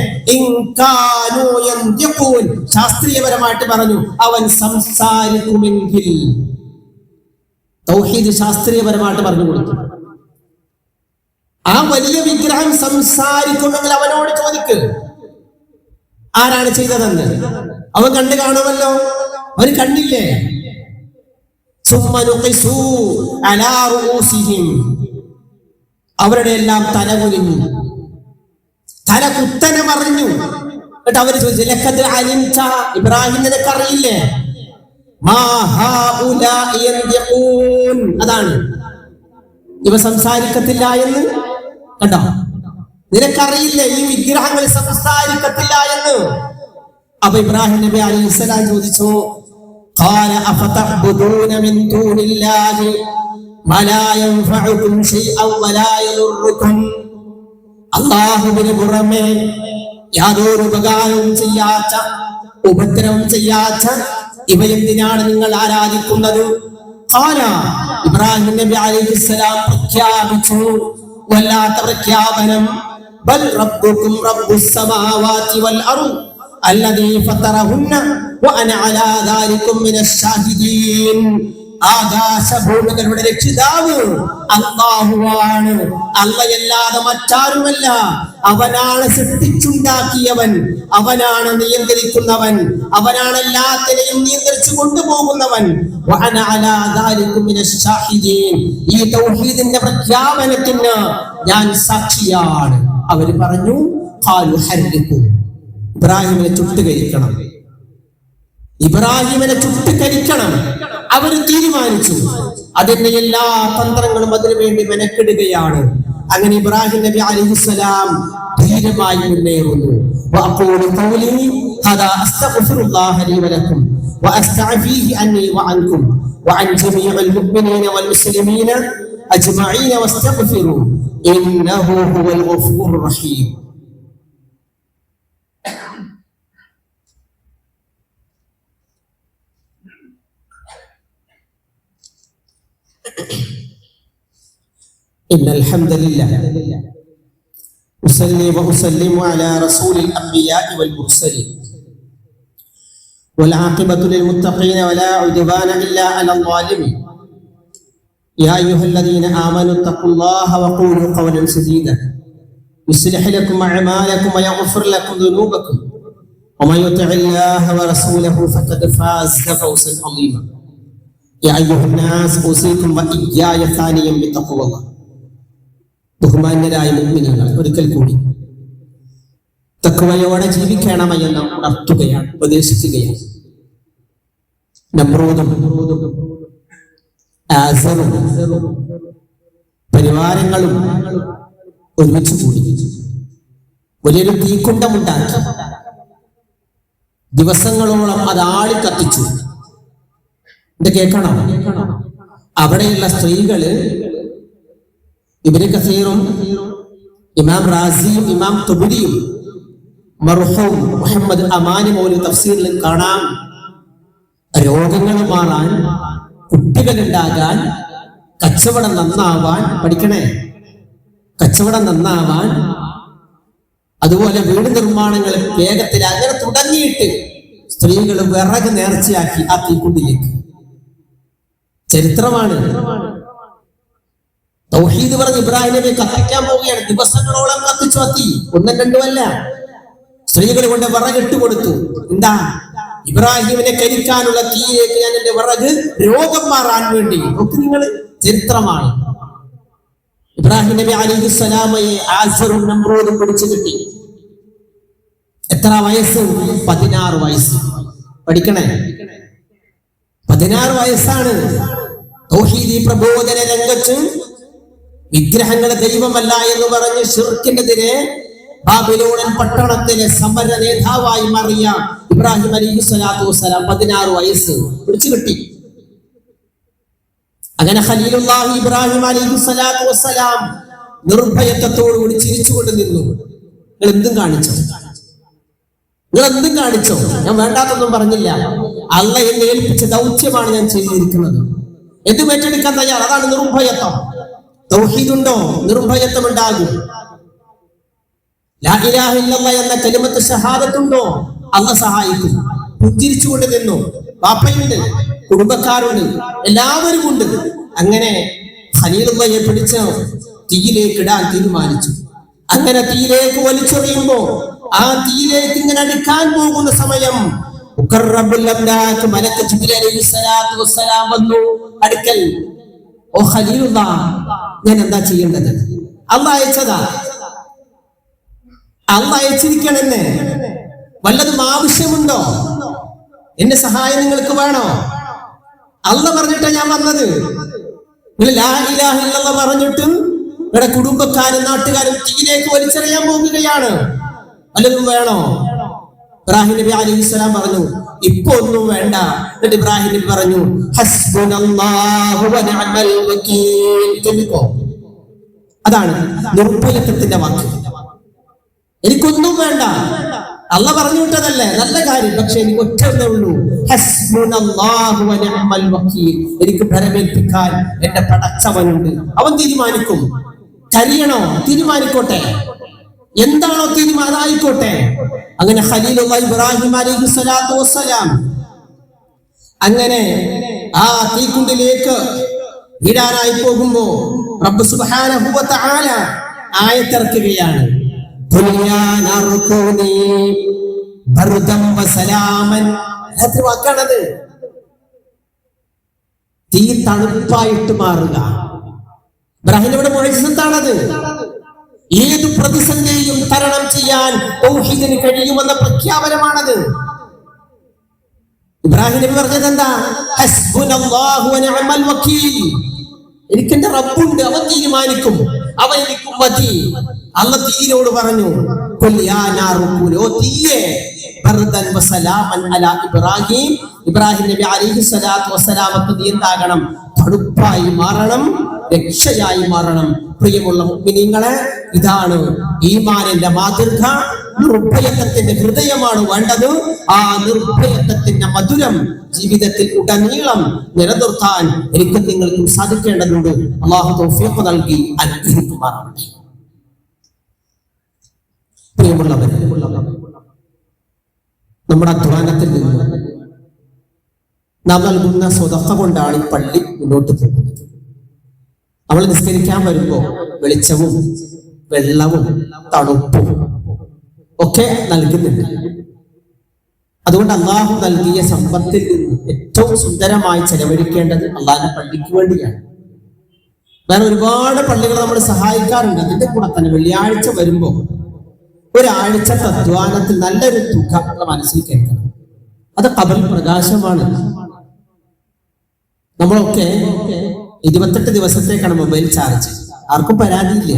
S1: ശാസ്ത്രീയപരമായിട്ട് പറഞ്ഞു, അവൻ സംസാരിക്കുമെങ്കിൽ. തൗഹീദ് ശാസ്ത്രീയപരമായിട്ട് പറഞ്ഞു കൊടുത്തു. ആ വലിയ വിഗ്രഹം സംസാരിക്കുമെങ്കിൽ അവനോട് ചോദിക്ക്, ആരാണ് ചെയ്തതെന്ന്. അവൻ കണ്ടു കാണുമല്ലോ. അവന് കണ്ടില്ലേ? അവരുടെ എല്ലാം തല കുനിഞ്ഞു, തല കുത്തനെ മറിഞ്ഞു. എന്നിട്ട് അവര് ചോദിച്ചു, ലഖദ് അലിംത, ഇബ്രാഹിം നിനക്കറിയില്ലേ? മാ ഹൗലാഇ യൻതിഖൂൻ, അതാണ് ഇവ സംസാരിക്കത്തില്ല എന്ന്. കണ്ടോ? നിനക്കറിയില്ലേ ഈ വിഗ്രഹങ്ങൾ സംസാരിക്കത്തില്ല എന്ന്? അപ്പൊ ഇബ്രാഹിം നബി അലൈഹിസ്സലാം ചോദിച്ചു, ഖാല അഫതഅ്ബുദൂന മിൻ ദൂനില്ലാഹി മാ ലാ യൻഫഉകും ശൈഅൻ വലാ യദുറുകും. അല്ലാഹുവിന് പുറമെ യാതൊരു ഉപകാരവും ചെയ്യാത്ത, ഉപദ്രവം ചെയ്യാത്ത ഇവയെന്തിനാണ് നിങ്ങൾ ആരാധിക്കുന്നത്? ഖാല, ഇബ്രാഹിം നബി അലൈഹിസ്സലാം പ്രഖ്യാപിച്ചു, വല്ലാത്ത പ്രഖ്യാപനം, ബൽ റബ്ബുകും റബ്ബുസ് സമാവാതി വൽ അർദ് അല്ലദീ ഫതറഹുന്ന വഅന അലാ ദാലികും മിനശ് ഷാഹിദീൻ. ആകാശഭൂമികളുടെ രക്ഷിതാവ് അല്ലാഹുവാണ്, അല്ലാഹയല്ലാതെ മറ്റാരുമല്ല. അവനാണ് സൃഷ്ടിച്ചുണ്ടാക്കിയവൻ, അവനാണ് നിയന്ത്രിക്കുന്നവൻ, അവനാണ് എല്ലാത്തിനെയും നിയന്ത്രിച്ചു കൊണ്ടുപോകുന്നവൻ. വഅന അലാ ദാലികും മിനശ് ഷാഹിദീൻ. ഈ തൗഹീദിന്റെ പ്രഖ്യാപനത്തിന് ഞാൻ സാക്ഷിയാണ്. അവര് പറഞ്ഞു, ഖാലു ഹർരിഖു, ഇബ്രാഹിമിനെ ചുട്ടുകരിക്കണം, ഇബ്രാഹിമിനെ ചുട്ടുകരിക്കണം. അവർ തീരുമാനിച്ചു. അതിന്റെ എല്ലാ തന്ത്രങ്ങളും അതിനു വേണ്ടി മെനക്കെടുകയാണ്. അങ്ങനെ ഇബ്രാഹിം നബി അലൈഹിസ്സലാം ധീരമായി മുന്നേറുന്നു. വഅഖൂലു ഖൗലി ഹദാ അസ്തഗ്ഫിറുല്ലാഹ ലി വലക്കും വഅസ്തഅഫീഹി അന്നി വഅൻകും വഅൻ ജമീഇൽ മുഅ്മിനീന വൽ മുസ്ലിമീന അജ്മഈന വസ്തഗ്ഫിറൂ ഇന്നഹു ഹുവൽ ഗഫൂറുർ റഹീം. إن الحمد لله أصلي وأسلم على رسول الأنبياء والمرسلين والعاقبة للمتقين ولا عدوان إلا على الظالمين. يا أيها الذين آمنوا اتقوا الله وقولوا قولا سديدا يصلح لكم أعمالكم ويغفر لكم ذنوبكم ومن يطع الله ورسوله فقد فاز فوزا عظيما. يا أيها الناس أوصيكم وإياي ثانيا بتقوى الله. ബഹുമാന്യരായ മുഅ്മിനീങ്ങൾ, ഒരിക്കൽ കൂടി തഖ്വയോടെ ജീവിക്കണമെന്ന് ഉണർത്തുകയാണ്, ഉപദേശിക്കുകയാണ്. നമ്രൂദും ആസറും പരിവാരങ്ങളും ഒരുമിച്ച് കൂടി വലിയൊരു തീക്കുണ്ടമുണ്ടാക്കി. ദിവസങ്ങളോളം അത് ആളിക്കത്തിച്ചു. ഇത് കേൾക്കണം. അവിടെയുള്ള സ്ത്രീകള് ഇബ്നു കസീറും ഇമാം റാസിയും ഇമാം തുബരിയും മർഹൂം മുഹമ്മദ് അമാനി മൗലവി തഫ്സീറിൽ കാണാം, രോഗങ്ങൾ മാറാൻ, കുട്ടികൾ ഉണ്ടാകാൻ, കച്ചവടം നന്നാവാൻ, പഠിക്കണേ, കച്ചവടം നന്നാവാൻ, അതുപോലെ വീട് നിർമ്മാണങ്ങൾ വേഗത്തിൽ, അങ്ങനെ തുടങ്ങിയിട്ട് സ്ത്രീകൾ വിറക് നേർച്ചയാക്കി ആ തീക്കുണ്ടിലേക്ക്. ചരിത്രമാണ്. തൗഹീദ് പറഞ്ഞ് ഇബ്രാഹിം നബി കത്തിക്കാൻ പോവുകയാണ്. ദിവസങ്ങളോളം കത്തിച്ചു കത്തി, ഒന്നും രണ്ടുമല്ല. സ്ത്രീകൾ കൊണ്ട് വിറകിട്ട് കൊടുത്തു. എന്താ? ഇബ്രാഹിമിനെ കരിക്കാനുള്ള തീയിലേക്ക് ഞാൻ എന്റെ വിറക് രോഗം മാറാൻ വേണ്ടി. നോക്ക് നിങ്ങൾ, ചരിത്രമാണ്. ഇബ്രാഹിം നബി അലൈഹിസ്സലാമയെ ആസറും നമ്രൂദും പിടിച്ചു കിട്ടി. എത്ര വയസ്സ്? 16 വയസ്സ്. പഠിക്കണേ, 16 വയസ്സാണ്. തൗഹീദി പ്രബോധന രംഗത്ത് വിഗ്രഹങ്ങളെ ദൈവമല്ല എന്ന് പറഞ്ഞ് ശിർക്കിനെതിരെ ബാബിലോണിയൻ പട്ടണത്തിലെ സമര നേതാവായി മാറിയ ഇബ്രാഹിം അലൈഹിസ്സലാത്തു വസ്സലാം 16 വയസ്സ് പിടിച്ചു കിട്ടി. അങ്ങനെ ഖലീലുല്ലാഹി ഇബ്രാഹിം അലൈഹിസ്സലാത്തു വസ്സലാം നിർഭയത്വത്തോടുകൂടി ചിരിച്ചുകൊണ്ട് നിന്നു. നിങ്ങൾ എന്തും കാണിച്ചോ, നിങ്ങൾ എന്തും കാണിച്ചോ, ഞാൻ വേണ്ടാത്തൊന്നും പറഞ്ഞില്ല. അള്ളാഹ് എന്നെ ഏൽപ്പിച്ച ദൗത്യമാണ് ഞാൻ ചെയ്തിരിക്കുന്നത്. എന്തും ഏറ്റെടുക്കാൻ തയ്യാർ. അതാണ് നിർഭയത്വം. തൗഹീദുണ്ടോ, നിർഭയത്വം ഉണ്ടാകും. ലാ ഇലാഹ ഇല്ലല്ലാഹ് എന്ന കലിമത്ത് ഷഹാദത്തുണ്ടോ, അള്ളാഹ് സഹായിക്കും. പുഞ്ചിരിച്ചുകൊണ്ട് നിന്നു. ബാപ്പയുണ്ട്, കുടുംബക്കാരുണ്ട്, എല്ലാവരും ഉണ്ട്. അങ്ങനെ ഖലീലുള്ളാഹിയെ പിടിച്ച് തീയിലേക്ക് ഇടാൻ തീരുമാനിച്ചു. അങ്ങനെ തീയിലേക്ക് വലിച്ചെറിയുമ്പോ ആ തീയിലേക്ക് ഇങ്ങനെ അടുക്കാൻ പോകുന്ന സമയം മലക്ക് ജിബ്രീൽ അലൈഹിസ്സലാത്തു വസ്സലാം വന്നു അടുക്കൽ. ഓ ഖലീലുള്ളാഹ്, ഞാൻ എന്താ ചെയ്യേണ്ടത്? അള്ളാഹ് അയച്ചതാ, അള്ളാഹ് അയച്ചിരിക്കണെന്ന്. വല്ലതും ആവശ്യമുണ്ടോ? എന്റെ സഹായം നിങ്ങൾക്ക് വേണോ? അള്ളാഹ് പറഞ്ഞിട്ടാ ഞാൻ വന്നത്. നിങ്ങൾ ലാ ഇലാഹ ഇല്ലല്ലാഹ് പറഞ്ഞിട്ടും നിങ്ങളുടെ കുടുംബക്കാരും നാട്ടുകാരും തീയിലേക്ക് വലിച്ചെറിയാൻ പോകുകയാണ്. വല്ലതും വേണോ? ഇബ്രാഹിം നബി അലൈഹിസ്സലാം പറഞ്ഞു, ഇപ്പൊ ഒന്നും വേണ്ട. എന്നിട്ട് ഇബ്രാഹിം നബി പറഞ്ഞു, ഹസ്ബുനല്ലാഹു വ നിഅമൽ വകീൽ. അതാണ് നിർഭയത്വത്തിന്റെ വാക്ക്. എനിക്കൊന്നും വേണ്ട, അള്ളാഹ് പറഞ്ഞു വിട്ടതല്ലേ, നല്ല കാര്യം. പക്ഷെ എനിക്ക് ഒറ്റേ ഉള്ളൂ, ഹസ്ബുനല്ലാഹു വ നിഅമൽ വകീൽ. എനിക്ക് ഭരമേൽപ്പിക്കാൻ എന്റെ പടച്ചവനുണ്ട്. അവൻ തീരുമാനിക്കും. കരിയണോ? തീരുമാനിക്കോട്ടെ. എന്താണോ തീരുമാനം ആയിക്കോട്ടെ. അങ്ങനെ ഖലീലുള്ളാഹി ഇബ്രാഹിം അലൈഹിസ്സലാത്തു വസ്സലാം അങ്ങനെ ആ തീക്കുണ്ടിലേക്ക് വീഴാനായി പോകുമ്പോ റബ്ബ് സുബ്ഹാനഹു വ തആല ആയത്തിറക്കുകയാണ്. വാക്കാണത്. തീ തണുപ്പായിട്ട് മാറുക. ഇബ്രാഹിമിന്റെ മുഅ്ജിസത്താണത്. ഏത് പ്രതിസന്ധിയും തരണം ചെയ്യാൻ തൗഹീദിന് കഴിയുമെന്ന പ്രഖ്യാപനമാണത്. ഇബ്രാഹിം നബി പറഞ്ഞത് എന്താ? ഹസ്ബുനല്ലാഹു വ നിഅമൽ വകീൽ. എനിക്ക് എന്റെ റബ്ബുണ്ട്, അവൻ തീരുമാനിക്കും, അവൻ എനിക്ക് മതി. അല്ലാഹ് തീയോട് പറഞ്ഞു, ഇബ്രാഹിം നബി അലൈഹിസ്സലാത്തു വസ്സലാമക്ക് നീ എന്താകണം? തണുപ്പായി മാറണം, രക്ഷയായി മാറണം. പ്രിയമുള്ള മുഅ്മിനീങ്ങളെ, ഇതാണ് ഈമാനിന്റെ മാതൃക. നിർഭയത്വത്തിന്റെ ഹൃദയമാണ് വേണ്ടത്. ആ നിർഭയത്വത്തിന്റെ മധുരം ജീവിതത്തിൽ ഉടനീളം നിലനിർത്താൻ എനിക്ക് നിങ്ങൾക്കും സാധിക്കേണ്ടതുണ്ട്. അല്ലാഹു തൗഫീഖ് നൽകി അനുഗ്രഹിക്കുമാറാകട്ടെ. പ്രിയമുള്ളവരെ, നമ്മുടെ അധ്വാനത്തിൽ നിന്ന് നാം നൽകുന്ന സ്വതക്ക കൊണ്ടാണ് ഈ പള്ളി മുന്നോട്ട് പോകുന്നത്. നമ്മൾ നിസ്കരിക്കാൻ വരുമ്പോ വെളിച്ചവും വെള്ളവും തണുപ്പും ഒക്കെ നൽകുന്നുണ്ട്. അതുകൊണ്ട് അള്ളാഹു നൽകിയ സമ്പത്തിൽ നിന്ന് ഏറ്റവും സുന്ദരമായി ചെലവഴിക്കേണ്ടത് അള്ളാഹിന്റെ പള്ളിക്ക് വേണ്ടിയാണ്. വേറെ ഒരുപാട് പള്ളികൾ നമ്മൾ സഹായിക്കാറുണ്ട്. അതിന്റെ കൂടെ തന്നെ വെള്ളിയാഴ്ച വരുമ്പോ ഒരാഴ്ച അധ്വാനത്തിൽ നല്ലൊരു തുക നമ്മുടെ മനസ്സിൽ കേൾക്കണം. അത് ഖബർ പ്രകാശമാണ്. നമ്മളൊക്കെ 28 ദിവസത്തേക്കാണ് മൊബൈൽ ചാർജ്. ആർക്കും പരാതിയില്ല,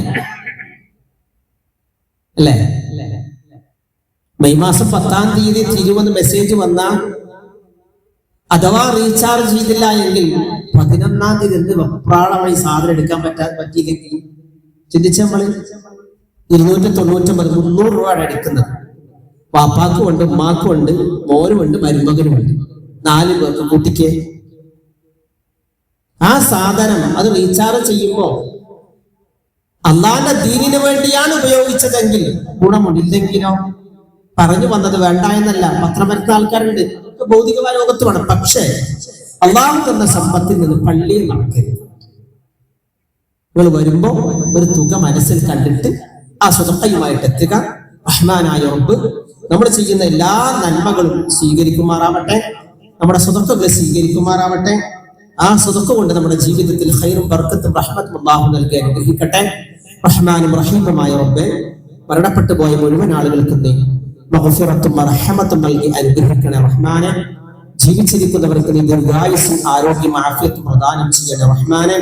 S1: അല്ലേ? മെയ് മാസം 10-ാം തീയതി തിരുവന്ന് മെസ്സേജ് വന്നാൽ അഥവാ റീചാർജ് ചെയ്തില്ല എങ്കിൽ 11-ാം തീയതി എന്ത് വെപ്രാളമായി സാധനം എടുക്കാൻ പറ്റിയില്ലെങ്കിൽ ചിന്തിച്ച നമ്മള് 299 300 രൂപയാണ് എടുക്കുന്നത്. പാപ്പാക്കും ഉണ്ട്, ഉമ്മാക്കും ഉണ്ട്, മോനും ഉണ്ട്, മരുമകനും ഉണ്ട്. 4 പേർക്ക് കൂട്ടിക്ക് ആ സാധനം അത് റീചാർജ് ചെയ്യുമ്പോ അള്ളാന്റെ ദീനിന് വേണ്ടിയാണ് ഉപയോഗിച്ചതെങ്കിൽ ഗുണമുണ്ടില്ലെങ്കിലോ? പറഞ്ഞു വന്നത് വേണ്ട എന്നല്ല, പത്രം വരുന്ന ആൾക്കാരുണ്ട്, ഭൗതികമായ ലോകത്തുമാണ്. പക്ഷേ അള്ളാഹു തന്ന സമ്പത്തിൽ നിന്ന് പള്ളിയിൽ നടക്കരുത്. നിങ്ങൾ വരുമ്പോ ഒരു തുക മനസ്സിൽ കണ്ടിട്ട് ആ സ്വതക്കയുമായിട്ട് എത്തുക. റഹ്മാനായ റബ്ബ് നമ്മൾ ചെയ്യുന്ന എല്ലാ നന്മകളും സ്വീകരിക്കുമാറാവട്ടെ, നമ്മുടെ സ്വതക്കകൾ സ്വീകരിക്കുമാറാവട്ടെ. ആ സ്വതക്ക കൊണ്ട് നമ്മുടെ ജീവിതത്തിൽ ഖൈറും ബർക്കത്തും റഹ്മത്തും അല്ലാഹു നൽകി അനുഗ്രഹിക്കട്ടെ. റഹ്മാനും റഹീമുമായ റബ്ബേ, മരണപ്പെട്ടു പോയ മുഴുവൻ ആളുകൾക്ക് നീ മഗ്ഫിറത്തും റഹ്മത്തും നൽകി അനുഗ്രഹിക്കണേ റഹ്മാനെ. ജീവിച്ചിരിക്കുന്നവർക്ക് നീ ദീർഘായുസ്സും ആരോഗ്യം ആഫിയത്തും പ്രദാനം ചെയ്യണേ റഹ്മാനെ.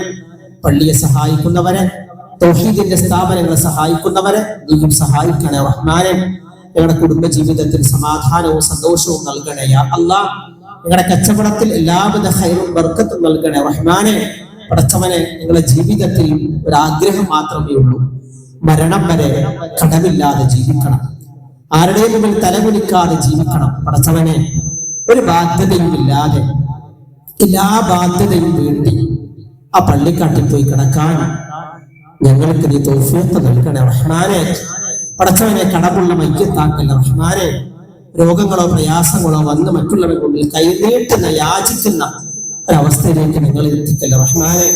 S1: പള്ളിയെ സഹായിക്കുന്നവരെ, തൗഹീദിന്റെ സ്ഥാപനങ്ങളെ സഹായിക്കുന്നവരെ നീയും സഹായിക്കണേ റഹ്മാനെ. ഞങ്ങളുടെ കുടുംബ ജീവിതത്തിൽ സമാധാനവും സന്തോഷവും നൽകണേ യാ അല്ലാഹ്. ഞങ്ങളുടെ കച്ചവടത്തിൽ എല്ലാവിധ ഖൈറും ബർക്കത്തും നൽകണേ റഹ്മാനെ. പടച്ചവനെ, ഞങ്ങളുടെ ജീവിതത്തിൽ ഒരാഗ്രഹം മാത്രമേ ഉള്ളൂ, മരണം വരെ കടമില്ലാതെ ജീവിക്കണം, ആരുടെയും മുമ്പിൽ തലകുനിക്കാതെ ജീവിക്കണം. പടച്ചവനെ, ഒരു ബാധ്യതയും ഇല്ലാതെ എല്ലാ ബാധ്യതയും വീട്ടി ആ പള്ളിക്കാട്ടിൽ പോയി കിടക്കാൻ ഞങ്ങൾക്ക് നീ തൗഫീഖ് നൽകണേ റഹ്മാനെ. പടച്ചവനെ, കടമുള്ള മയ്യത്താക്കല്ല റഹ്മാനെ. രോഗങ്ങളോ പ്രയാസങ്ങളോ വന്ന് മറ്റുള്ളവരുടെ മുമ്പിൽ കൈനീട്ടുന്ന യാചിക്കുന്ന ഒരവസ്ഥയിലേക്ക് നിങ്ങൾ എത്തിക്കല്ല റഹ്മാനെ.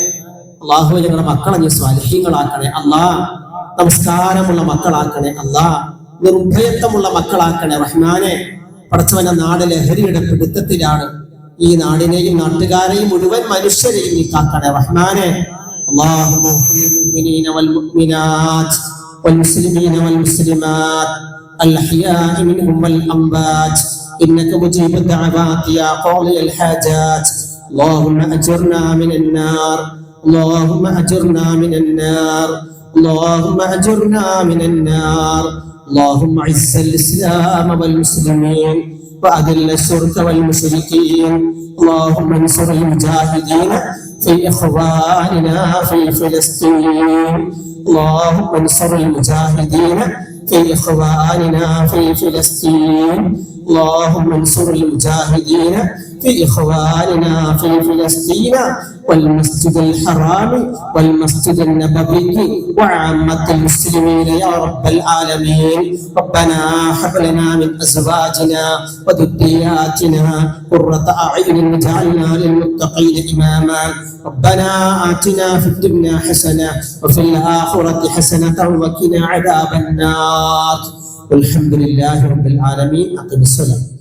S1: അള്ളാഹു, ഞങ്ങളുടെ മക്കളെ നീ സ്വാലിഹീങ്ങളാക്കണേ അല്ലാ. നമസ്കാരമുള്ള മക്കളാക്കണേ അല്ലാ. നിർഭയത്വമുള്ള മക്കളാക്കണേ റഹ്മാനെ. പടച്ചവനെ, നാട് ലഹരിയുടെ പിടുത്തത്തിലാണ്. ഈ നാടിനെയും നാട്ടുകാരെയും മുഴുവൻ മനുഷ്യരെയും നീ കാക്കണേ റഹ്മാനെ. اللهم اغفر للمؤمنين والمؤمنات والمسلمين والمسلمات الأحياء منهم والأموات إنك مجيب الدعوات يا قاضي الحاجات. اللهم أجرنا من النار، اللهم أجرنا من النار، اللهم أجرنا من النار. اللهم أعز الإسلام والمسلمين وأذل الشرك والمشركين. اللهم انصر المجاهدين في إخواننا في فلسطين. اللهم انصر المجاهدين في إخواننا في فلسطين. اللهم انصر المجاهدين في إخواننا في فلسطين والمسجد الحرام والمسجد النبوي وعامة المسلمين يا رب العالمين. ربنا هب لنا من أزواجنا وذرياتنا قرة أعين واجعلنا للمتقين إماما. ربنا آتنا في الدنيا حسنة وفي الآخرة حسنة وقنا عذاب النار. والحمد لله رب العالمين. أقم الصلاة.